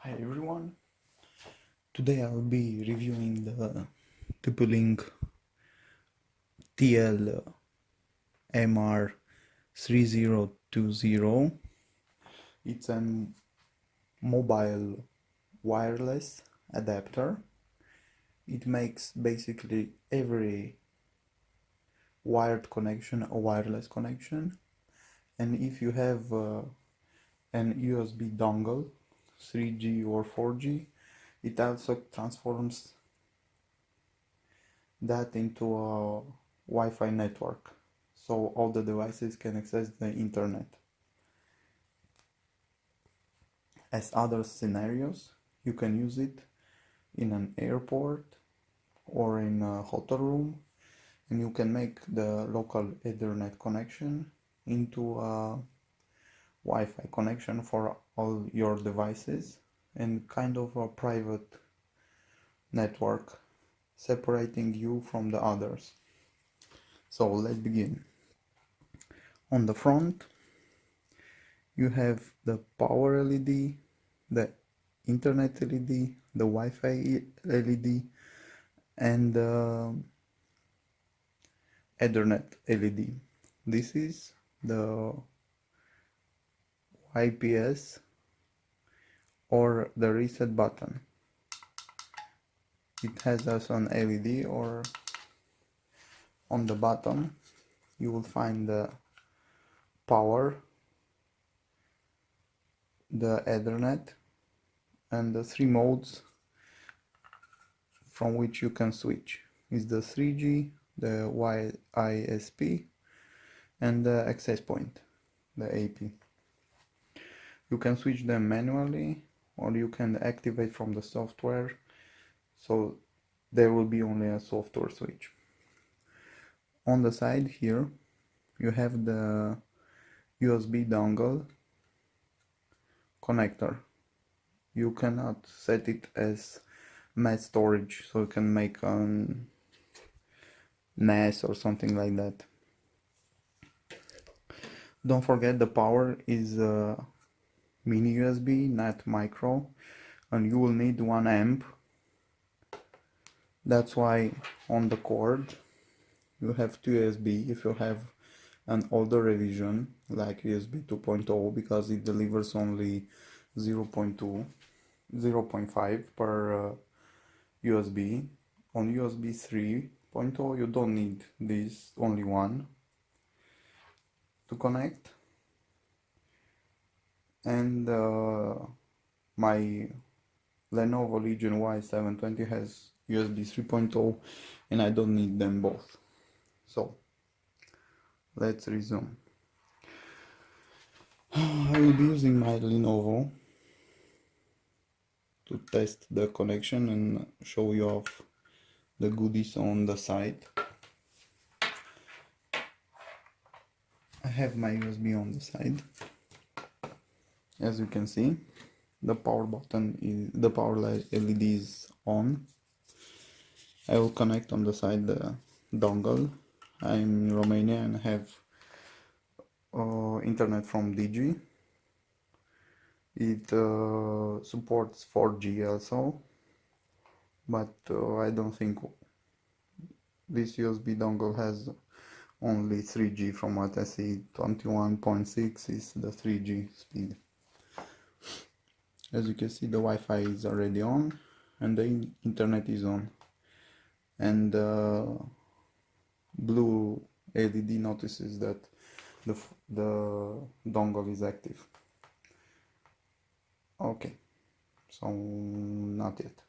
Hi everyone, today I'll be reviewing the TP-Link TL MR3020. It's a mobile wireless adapter. It makes basically every wired connection a wireless connection, and if you have an USB dongle, 3G or 4G, it also transforms that into a Wi-Fi network, so all the devices can access the internet. As other scenarios, you can use it in an airport or in a hotel room, and you can make the local Ethernet connection into a Wi-Fi connection for all your devices, and kind of a private network separating you from the others. So let's begin. On the front you have the power LED, the internet LED, the Wi-Fi LED, and the Ethernet LED. This is the IPS or the reset button. It has also an LED, or on the bottom you will find the power, the Ethernet, and the three modes from which you can switch. Is the 3G, the WISP, and the access point, the AP. You can switch them manually, or you can activate from the software, so there will be only a software switch. On the side here you have the USB dongle connector. You cannot set it as mass storage, so you can make an NAS or something like that. Don't forget the power is mini USB, not micro, and you will need 1 amp. That's why on the cord you have two USB if you have an older revision like USB 2.0, because it delivers only 0.2, 0.5 per USB. On USB 3.0 you don't need this, only one to connect. And my Lenovo Legion Y720 has USB 3.0, and I don't need them both. So let's resume. I will be using my Lenovo to test the connection and show you off the goodies on the side. I have my USB on the side. As you can see, the power button is, the power LED is on. I will connect on the side the dongle. I'm in Romania and have internet from DG. It supports 4G also, but I don't think this USB dongle has only 3G. From what I see, 21.6 is the 3G speed. As you can see, the Wi-Fi is already on and the internet is on, and blue LED notices that the dongle is active. Okay, so not yet,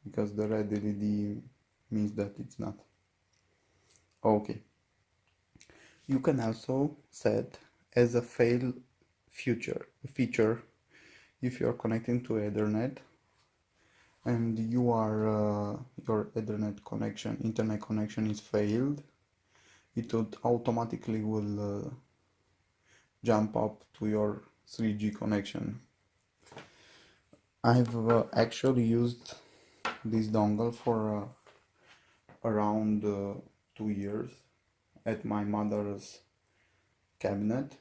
because the red LED means that it's not. Okay, you can also set as a fail feature if you are connecting to Ethernet and you are your internet connection is failed, it would automatically will jump up to your 3G connection. I've actually used this dongle for around 2 years at my mother's cabinet.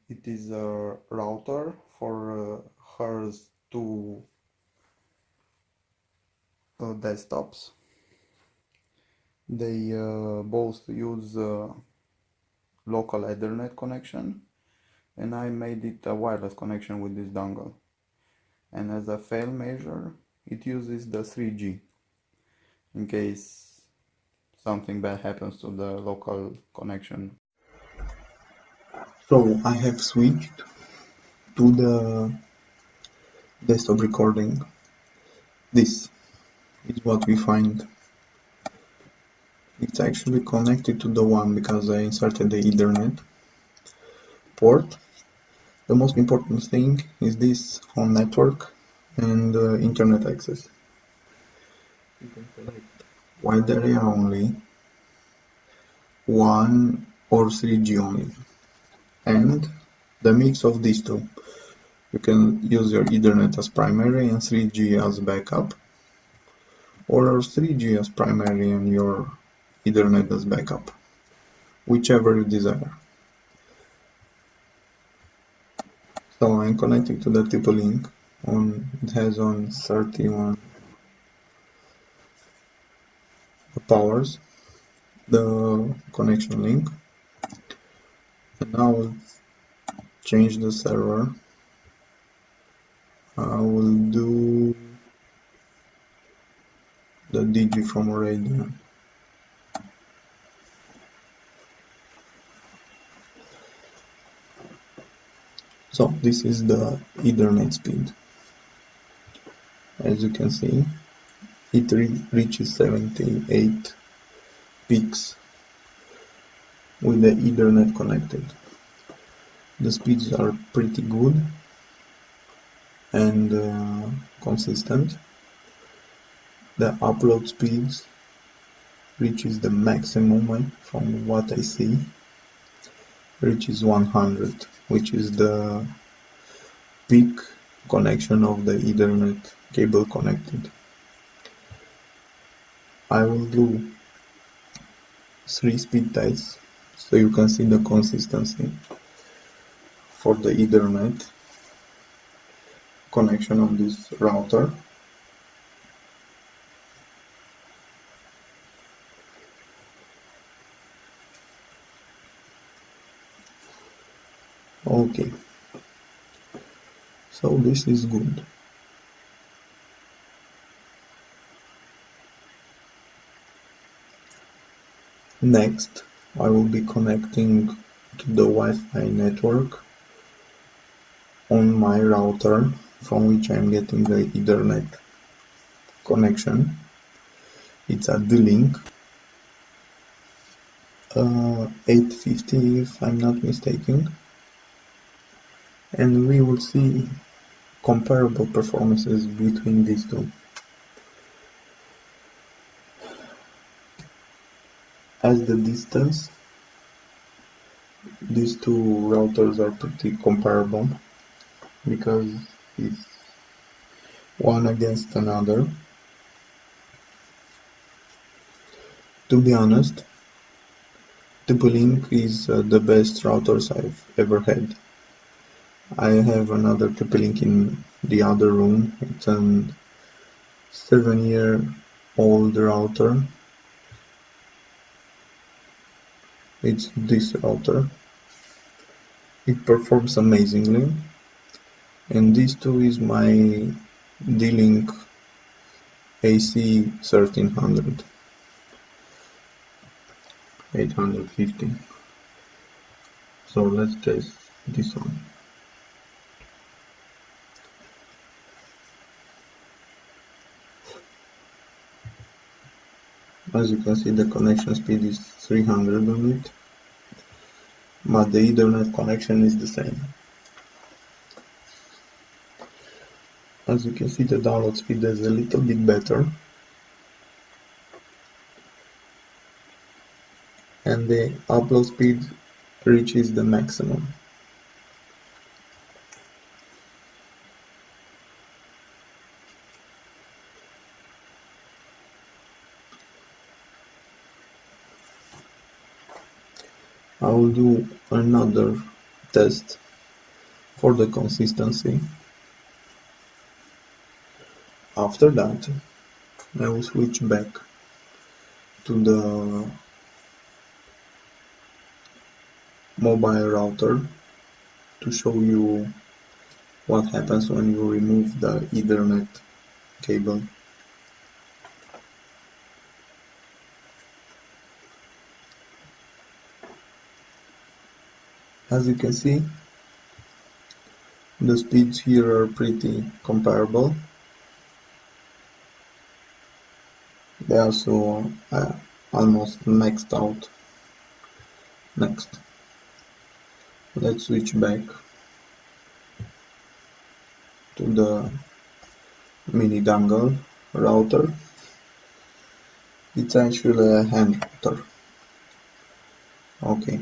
It is a router for has two desktops. They both use local Ethernet connection, and I made it a wireless connection with this dongle. And as a fail measure, it uses the 3G in case something bad happens to the local connection. So I have switched to the desktop recording. This is what we find. It's actually connected to the one because I inserted the Ethernet port. The most important thing is this home network and internet access. You can select wide area only, 1 or 3G only, and the mix of these two. You can use your Ethernet as primary and 3G as backup, or 3G as primary and your Ethernet as backup, whichever you desire. So I'm connecting to the TP-Link it has on 31 powers, the connection link, and now I'll change the server. I will do the DG from radio. So this is the Ethernet speed. As you can see, it reaches 78 peaks with the Ethernet connected. The speeds are pretty good and consistent. The upload speeds reaches the maximum, from what I see, reaches 100, which is the peak connection of the Ethernet cable connected. I will do 3 speed tests so you can see the consistency for the Ethernet connection on this router. Okay, so this is good. Next, I will be connecting to the Wi-Fi network on my router from which I am getting the Ethernet connection. It's a D-Link 850 if I'm not mistaken, and we will see comparable performances between these two. As the distance, these two routers are pretty comparable because it's one against another. To be honest, TP-Link is the best routers I've ever had. I have another TP-Link in the other room. It's a 7-year-old router. It's this router. It performs amazingly, and this too is my D-Link AC 1300 850. So let's test this one. As you can see, the connection speed is 300 on it, but the Ethernet connection is the same. As you can see, the download speed is a little bit better, and the upload speed reaches the maximum. I will do another test for the consistency. After that, I will switch back to the mobile router to show you what happens when you remove the Ethernet cable. As you can see, the speeds here are pretty comparable. They also almost maxed out. Next, let's switch back to the mini dongle router. It's actually a hand router. Okay,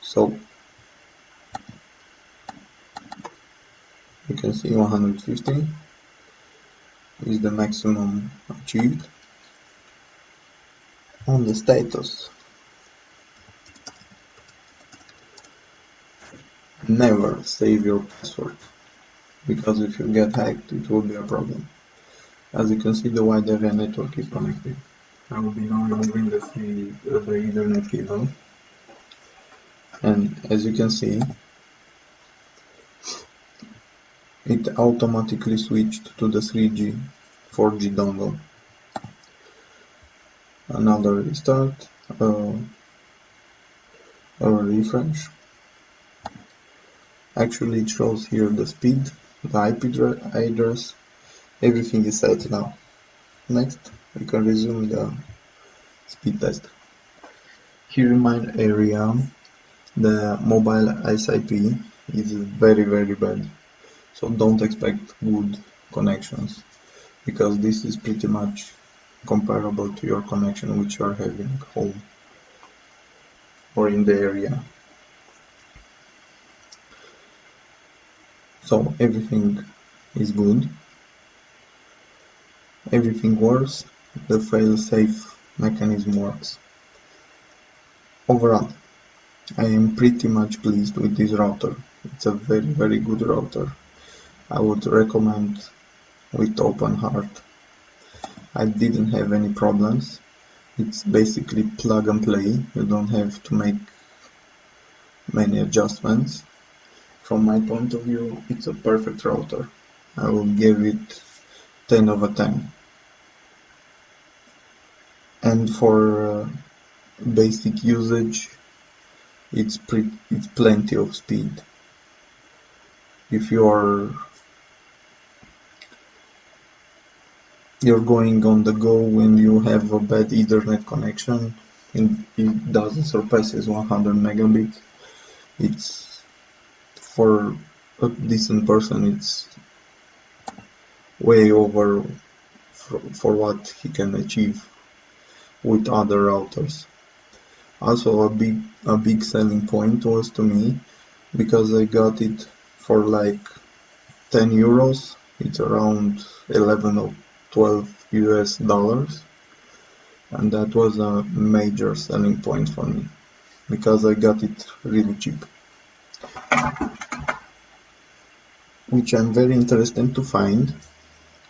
so you can see 150 is the maximum achieved. On the status, never save your password, because if you get hacked it will be a problem. As you can see, the wide area network is connected. I will be now removing the Ethernet cable, and as you can see, it automatically switched to the 3G, 4G dongle. Another restart, a refresh. Actually, it shows here the speed, the IP address, everything is set now. Next, we can resume the speed test. Here in my area, the mobile SIP is very bad, so don't expect good connections, because this is pretty much comparable to your connection which you are having home or in the area. So everything is good, everything works, the fail-safe mechanism works. Overall, I am pretty much pleased with this router. It's a very good router. I would recommend with open heart. I didn't have any problems. It's basically plug and play. You don't have to make many adjustments. From my point of view, it's a perfect router. I will give it 10 over 10. And for basic usage, it's plenty of speed. If you're going on the go when you have a bad Ethernet connection and it doesn't surpass 100 megabits, it's, for a decent person, it's way over for what he can achieve with other routers. Also, a big selling point was to me, because I got it for like 10 euros, it's around 11 or 12 US dollars, and that was a major selling point for me, because I got it really cheap. Which I'm very interested to find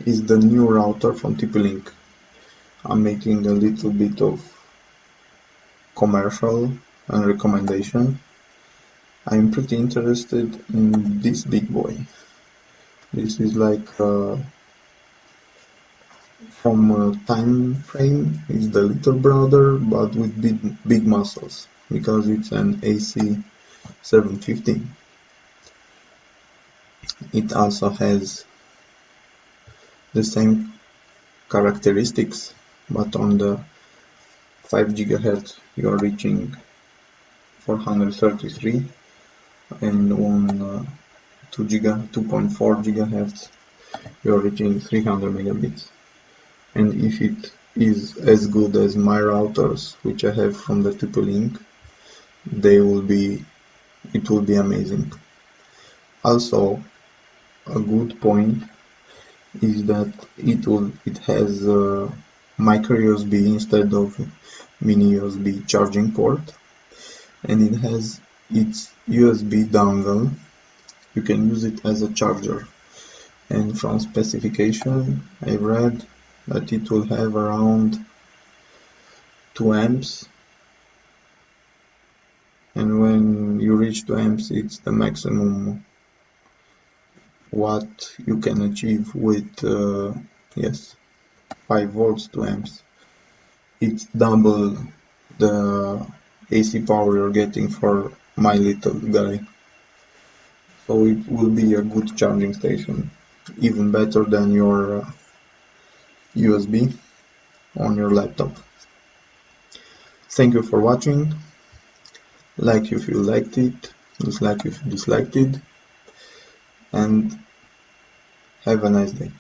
is the new router from TP-Link. I'm making a little bit of commercial and recommendation. I'm pretty interested in this big boy. This is like from a time frame, it's the little brother, but with big muscles, because it's an AC750. It also has the same characteristics, but on the 5 GHz you are reaching 433, and on 2.4 GHz you are reaching 300 megabits. And if it is as good as my routers, which I have from the TP-Link, it will be amazing. Also, a good point is that it has micro USB instead of mini USB charging port, and it has its USB dongle. You can use it as a charger, and from specification I read that it will have around 2 amps, and when you reach 2 amps it's the maximum what you can achieve with yes, 5 volts, 2 amps. It's double the AC power you're getting for my little guy, so it will be a good charging station, even better than your USB on your laptop. Thank you for watching. Like if you liked it, dislike if you disliked it, and have a nice day.